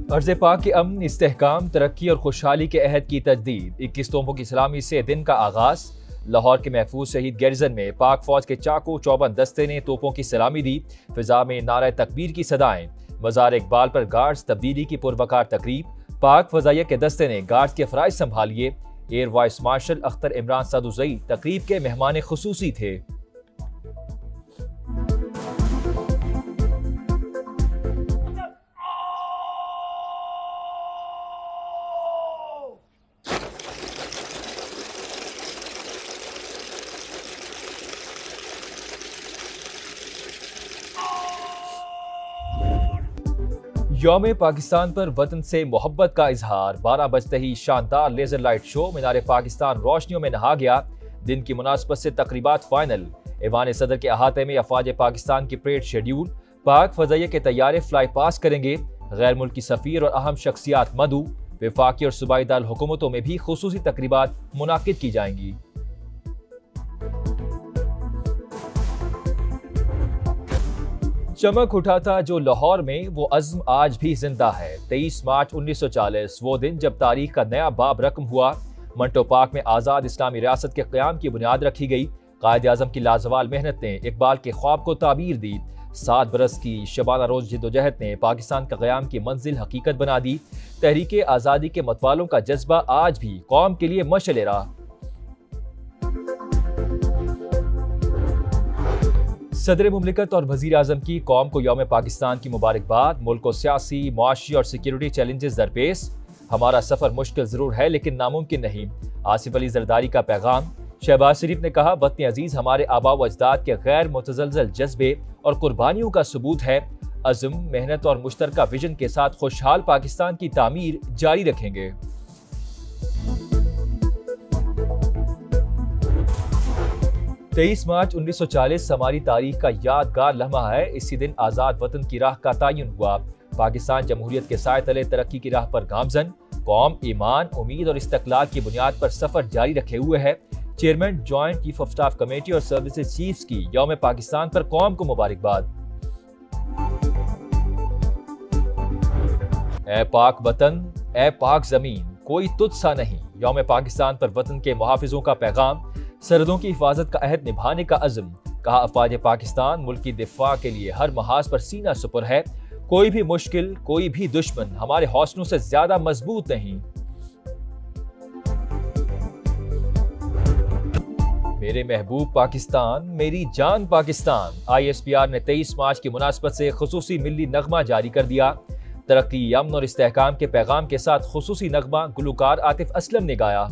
अर्ज़ पाक के अमन, इस्तेहकाम, तरक्की और खुशहाली के अहद की तजदीद। 21 तोपों की सलामी से दिन का आगाज। लाहौर के महफूज शहीद गैरिजन में पाक फौज के चाकू चौबन दस्ते ने तोपों की सलामी दी। फिजा में नारा तकबीर की सदाएं। मज़ार इकबाल पर गार्ड्स तब्दीली की पुरवकार तकरीब। पाक फजाइया के दस्ते ने गार्ड्स के फ़राइज़ संभालिए। Air vice marshal Akhtar Imran Sadozai तकरीब के मेहमान खुसूसी थे। यौम पाकिस्तान पर वतन से मोहब्बत का इजहार। 12 बजते ही शानदार लेजर लाइट शो। मीनार पाकिस्तान रोशनियों में नहा गया। दिन की मुनासबत से तकरीबात फाइनल। ऐवान सदर के अहाते में अफवाज पाकिस्तान की परेड शेड्यूल। पाक फजाइया के तैयारे फ्लाई पास करेंगे। गैर मुल्की सफीर और अहम शख्सियात मदऊ। वफाकी और सूबाई दार हुकूमतों में भी खुसूसी तकरीबात मुनाकिद की जाएंगी। चमक उठा था जो लाहौर में, वो अज़्म आज भी जिंदा है। 23 मार्च 1940 वो दिन जब तारीख का नया बाब रकम हुआ। मंटो पार्क में आज़ाद इस्लामी रियासत के क़याम की बुनियाद रखी गई। कायद आज़म की लाजवाल मेहनत ने इकबाल के ख्वाब को ताबीर दी। 7 बरस की शबाना रोज जिद्दोजहद ने पाकिस्तान का क़याम की मंजिल हकीकत बना दी। तहरीक आज़ादी के मतवालों का जज्बा आज भी कौम के लिए मशअल राह। सदर मुमलिकत और वज़ीर आज़म की कौम को यौम पाकिस्तान की मुबारकबाद। मुल्क को सियासी, मुआशी और सिक्योरिटी चैलेंजेस दरपेश। हमारा सफ़र मुश्किल ज़रूर है लेकिन नामुमकिन नहीं। आसिफ अली जरदारी का पैगाम। शहबाज शरीफ ने कहा, वतन अजीज़ हमारे आबा व अजदाद के गैर मुतज़लज़ल जज्बे और कुर्बानियों का सबूत है। अज़्म, मेहनत और मुश्तरका विजन के साथ खुशहाल पाकिस्तान की तामीर जारी रखेंगे। 23 मार्च 1940 हमारी तारीख का यादगार लम्हा है। इसी दिन आज़ाद वतन की राह का तयन हुआ। पाकिस्तान जमहूरियत के साए तले तरक्की की राह पर गामजन। कौम ईमान, उम्मीद और इस्तक़लाल की बुनियाद पर सफ़र जारी रखे हुए है। Chairman joint chief of staff committee और सर्विसेज चीफ्स की यौम पाकिस्तान पर कौम को मुबारकबाद। ए पाक वतन, ए पाक ज़मीन, कोई तुझ सा नहीं। यौम पाकिस्तान पर वतन के मुहाफिजों का पैगाम। सरहदों की हिफाजत का अहद निभाने का अज़्म। कहा, अफवाज पाकिस्तान मुल्क की दिफा के लिए हर महाज पर सीना सुपर है। कोई भी मुश्किल, कोई भी दुश्मन हमारे हौसलों से ज्यादा मजबूत नहीं। मेरे महबूब पाकिस्तान, मेरी जान पाकिस्तान। ISPR ने 23 मार्च की मुनासबत से खुसूसी मिल्ली नगमा जारी कर दिया। तरक्की, अमन और इस्तेहकाम के पैगाम के साथ खुसूसी नगमा गुलकार आतिफ असलम ने गाया।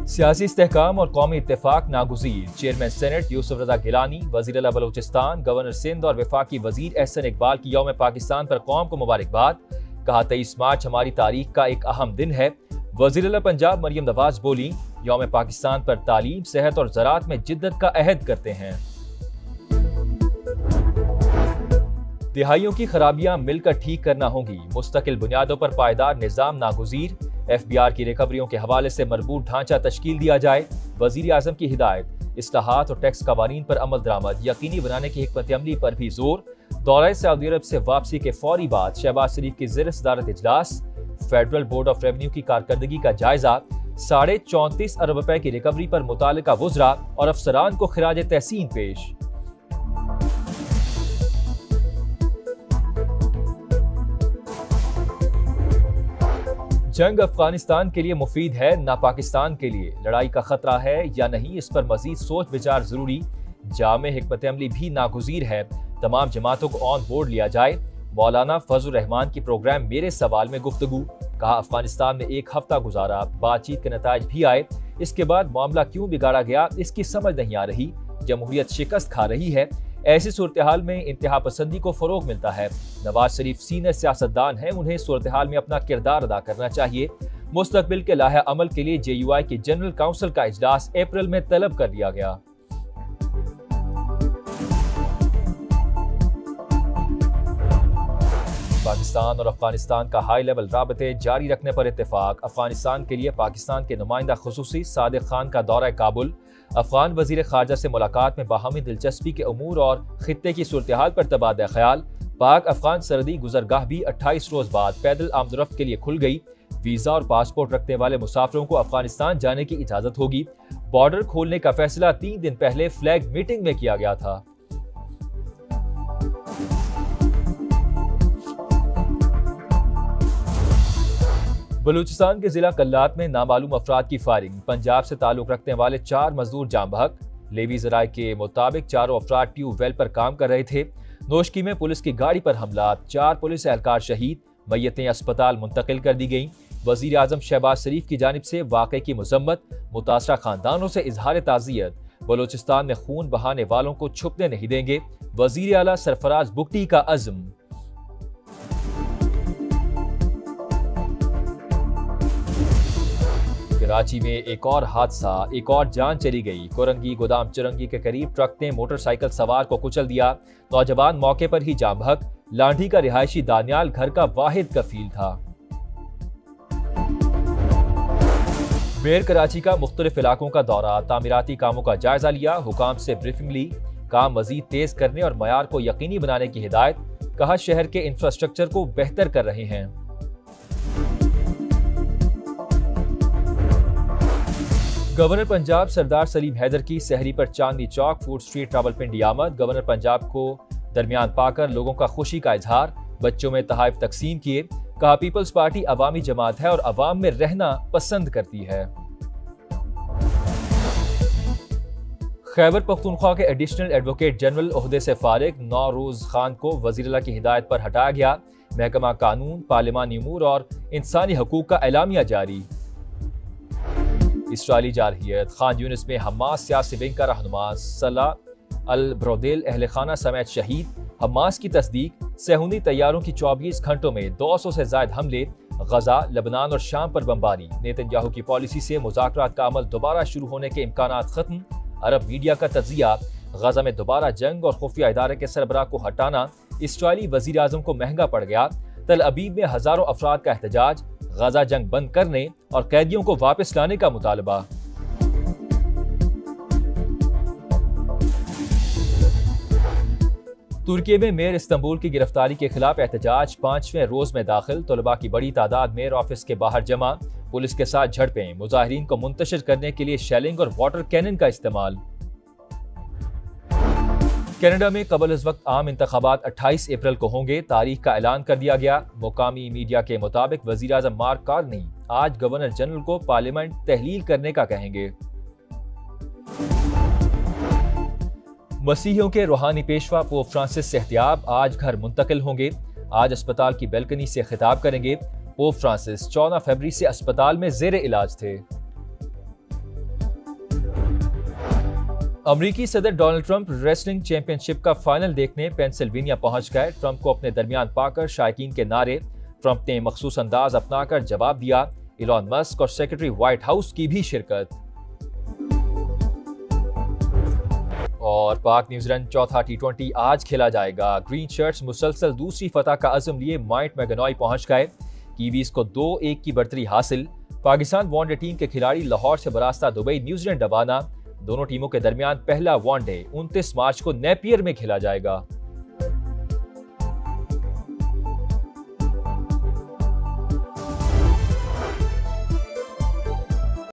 सियासी इस्तेहकाम और कौमी इत्तेफाक नागुज़ीर। चेयरमैन सेनेट यूसुफ रज़ा गिलानी, वज़ीर आला बलूचिस्तान, गवर्नर सिंध और वफाकी वज़ीर एहसन इकबाल की यौम पाकिस्तान पर कौम को मुबारकबाद। कहा, 23 मार्च हमारी तारीख का एक अहम दिन है। वज़ीर आला पंजाब मरियम नवाज बोली, यौम पाकिस्तान पर तालीम, सेहत और ज़राअत में जिद्दत का अहद करते हैं। दिहाइयों की खराबियां मिलकर ठीक करना होंगी। मुस्तकिल बुनियादों पर पायदार निज़ाम नागुज़ीर। FBR की रिकवरियों के हवाले से मरबूत ढांचा तश्कील दिया जाए। वज़ीर आज़म की हिदायत। इस्लाहात और टैक्स कवानीन पर अमल दरामद यकीनी बनाने की हिकमत अमली पर भी जोर। दौरा सऊदी अरब से वापसी के फौरी बाद शहबाज शरीफ की ज़ेर सदारत इजलास। फेडरल बोर्ड ऑफ रेवेन्यू की कारकर्दगी का जायजा। 34.5 अरब रुपए की रिकवरी पर मुतालिका वुज़रा और अफसरान को खिराज तहसीन पेश। जंग अफगानिस्तान के लिए मुफीद है, ना पाकिस्तान के लिए। लड़ाई का खतरा है या नहीं, इस पर मजीद सोच विचार जरूरी। जामे हिकमत अमली भी नागुज़ीर है। तमाम जमातों को ऑन बोर्ड लिया जाए। मौलाना फजल रहमान की प्रोग्राम मेरे सवाल में गुफ्तगू। कहा, अफगानिस्तान में 1 हफ्ता गुजारा, बातचीत के नताइज भी आए। इसके बाद मामला क्यों बिगाड़ा गया, इसकी समझ नहीं आ रही। जमहूरियत शिकस्त खा रही है। ऐसी सूरत हाल में इंतहा पसंदी को फरोग मिलता है। नवाज शरीफ सीनियर सियासतदान हैं, उन्हें सूरत हाल में अपना किरदार अदा करना चाहिए। मुस्तकबिल के लाहे अमल के लिए JUI की जनरल काउंसिल का इजलास अप्रैल में तलब कर लिया गया। पाकिस्तान और अफगानिस्तान का हाई लेवल राबते जारी रखने पर इत्तेफाक। अफगानिस्तान के लिए पाकिस्तान के नुमाइंदा खुसूसी सादिक खान का दौरा काबुल। अफगान वजीर खारजा से मुलाकात में बाहमी दिलचस्पी के अमूर और खित्ते की सूरत हाल पर तबादला ख्याल। पाक अफगान सरहदी गुजरगाह भी 28 रोज बाद पैदल आमदरफ्त के लिए खुल गई। वीजा और पासपोर्ट रखने वाले मुसाफिरों को अफगानिस्तान जाने की इजाजत होगी। बॉर्डर खोलने का फैसला 3 दिन पहले फ्लैग मीटिंग में किया गया था। बलूचिस्तान के जिला कल्लात में नामालूम अफराद की फायरिंग। पंजाब से ताल्लुक रखने वाले 4 मजदूर जाम बहक। लेवी जराये के मुताबिक चारों अफराद ट्यूबवेल पर काम कर रहे थे। नोशकी में पुलिस की गाड़ी पर हमला, 4 पुलिस एहलकार शहीद। मय्यतें अस्पताल मुंतकिल कर दी गईं। वजीर आजम शहबाज शरीफ की जानिब से वाक़े की मजम्मत। मुतासरा खानदानों से इजहार ताज़ियत। बलूचिस्तान में खून बहाने वालों को छुपने नहीं देंगे। वजीर आला सरफराज बुगटी का अज़्म। कराची में एक और हादसा, एक और जान चली गई। कोरंगी गोदाम चुरंगी के करीब ट्रक ने मोटरसाइकिल सवार को कुचल दिया। नौजवान मौके पर ही जाम बहक। लांढी का रिहायशी दानियाल घर का वाहिद कफील था। मेयर कराची का मुख्तलिफ इलाकों का दौरा, तामीराती कामों का जायजा लिया। हुकाम से ब्रीफिंग ली। काम मजीद तेज करने और मयार को यकीनी बनाने की हिदायत। कहा शहर के इंफ्रास्ट्रक्चर को बेहतर कर रहे हैं। गवर्नर पंजाब सरदार सलीम हैदर की सहरी पर चांदनी चौक फूड स्ट्रीट रावलपिंडी आमद। गवर्नर पंजाब को दरमियान पाकर लोगों का खुशी का इजहार। बच्चों में तोहफे तकसीम किए। कहा पीपल्स पार्टी अवामी जमात है और अवाम में रहना पसंद करती है। खैबर पख्तूनख्वा के एडिशनल एडवोकेट जनरल ओहदे से फारिग नौरोज खान को वज़ीर-ए-आला की हिदायत पर हटाया गया। महकमा कानून, पार्लिमानी उमूर और इंसानी हकूक का एलामिया जारी। इसराइली जारहियत, खान यूनिस में हमास सियासी विंग का रहनुमा सलाह अल ब्रोदेल अहल खाना समेत शहीद। हमास की तस्दीक, सेहूनी तैयारों की 24 घंटों में 200 से ज्यादा हमले। गजा, लबनान और शाम पर बमबारी। नेतन्याहू की पॉलिसी से मुज़ाकरात का अमल दोबारा शुरू होने के इम्कानात खत्म। अरब मीडिया का तज्जिया, गजा में दोबारा जंग और खुफिया इदारे के सरबराह को हटाना इसराइली वजीर आजम को महंगा पड़ गया। तल अबीब में हजारों अफराद का एहतजाज। गजा जंग बंद करने और कैदियों को वापस लाने का मुतालबा। तुर्की में मेयर इस्तांबुल की गिरफ्तारी के खिलाफ एहतजाज 5वें रोज में दाखिल। तलबा की बड़ी तादाद मेयर ऑफिस के बाहर जमा। पुलिस के साथ झड़पें। मुजाहिरीन को मुंतशिर करने के लिए शेलिंग और वाटर कैनन का इस्तेमाल। कनाडा में कबल इस वक्त आम इंतखाबात 28 अप्रैल को होंगे। तारीख का ऐलान कर दिया गया। मुकामी मीडिया के मुताबिक वजीर आजम मार्क कार्नी आज गवर्नर जनरल को पार्लियामेंट तहलील करने का कहेंगे। मसीहियों के रूहानी पेशवा पोप फ्रांसिस सेहतियाब आज घर मुंतकिल होंगे। आज अस्पताल की बैल्कनी से खिताब करेंगे। पोप फ्रांसिस 14 फरवरी से अस्पताल में जेर इलाज थे। अमरीकी सदर डोनाल्ड ट्रंप रेसलिंग चैंपियनशिप का फाइनल देखने पेंसिल्वेनिया पहुंच गए। ट्रंप को अपने दरमियान पाकर शायकीन के नारे। ट्रंप ने मखसूस अंदाज अपनाकर जवाब दिया। इलॉन मस्क और सेक्रेटरी व्हाइट हाउस की भी शिरकत। और पाक न्यूजीलैंड चौथा T20 आज खेला जाएगा। ग्रीन शर्ट्स मुसलसल दूसरी फतह का अज़म लिए माइट मैगनॉय पहुंच गए। कीवीज को 2-1 की बढ़तरी हासिल। पाकिस्तान वनडे टीम के खिलाड़ी लाहौर से बरास्ता दुबई न्यूजीलैंड रवाना। दोनों टीमों के दरमियान पहला वनडे 29 मार्च को नेपियर में खेला जाएगा।